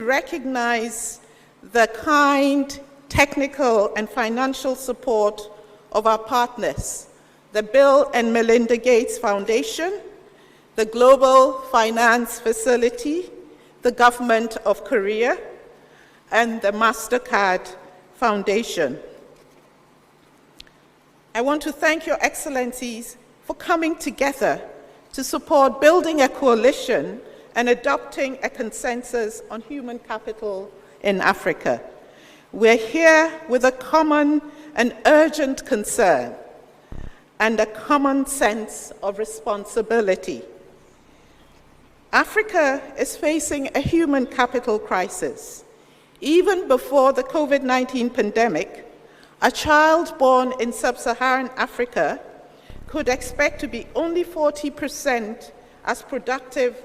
recognize the kind, technical, and financial support of our partners, the Bill and Melinda Gates Foundation, the Global Finance Facility, the Government of Korea, and the MasterCard Foundation. I want to thank Your Excellencies for coming together to support building a coalition and adopting a consensus on human capital in Africa. We're here with a common and urgent concern and a common sense of responsibility. Africa is facing a human capital crisis. Even before the COVID-19 pandemic, a child born in sub-Saharan Africa could expect to be only 40% as productive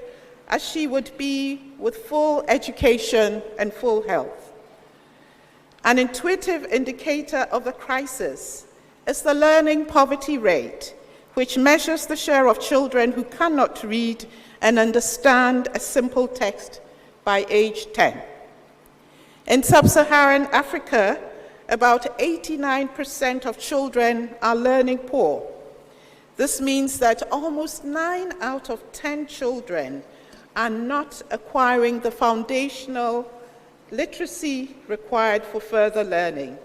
as she would be with full education and full health. An intuitive indicator of the crisis is the learning poverty rate, which measures the share of children who cannot read and understand a simple text by age 10. In sub-Saharan Africa, about 89% of children are learning poor. This means that almost 9 out of 10 children are not acquiring the foundational literacy required for further learning.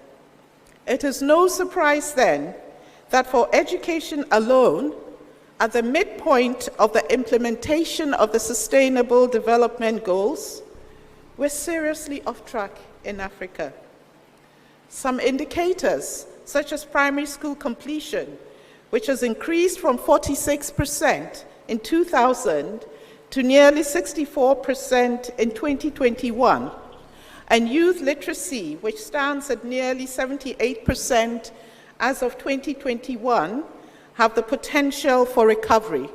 It is no surprise then that for education alone, at the midpoint of the implementation of the Sustainable Development Goals, we're seriously off track in Africa. Some indicators, such as primary school completion, which has increased from 46% in 2000 to nearly 64% in 2021, and youth literacy, which stands at nearly 78% as of 2021, have the potential for recovery.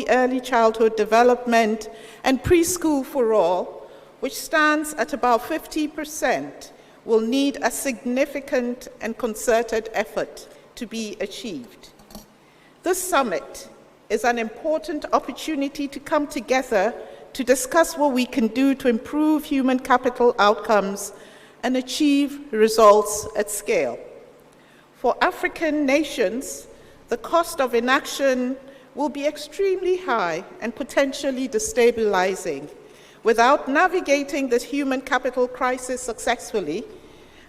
Early childhood development and preschool for all, which stands at about 50%, will need a significant and concerted effort to be achieved. This summit is an important opportunity to come together to discuss what we can do to improve human capital outcomes and achieve results at scale. For African nations, the cost of inaction will be extremely high and potentially destabilizing. Without navigating this human capital crisis successfully,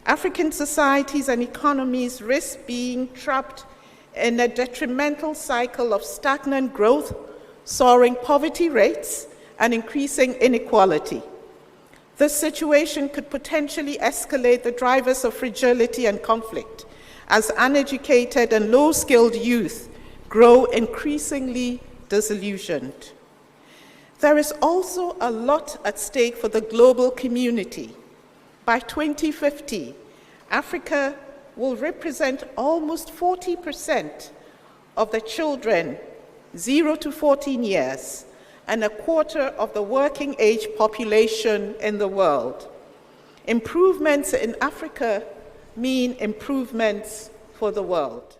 African societies and economies risk being trapped in a detrimental cycle of stagnant growth, soaring poverty rates, and increasing inequality. This situation could potentially escalate the drivers of fragility and conflict as uneducated and low-skilled youth grow increasingly disillusioned. There is also a lot at stake for the global community. By 2050, Africa will represent almost 40% of the children 0 to 14 years and a quarter of the working age population in the world. Improvements in Africa mean improvements for the world.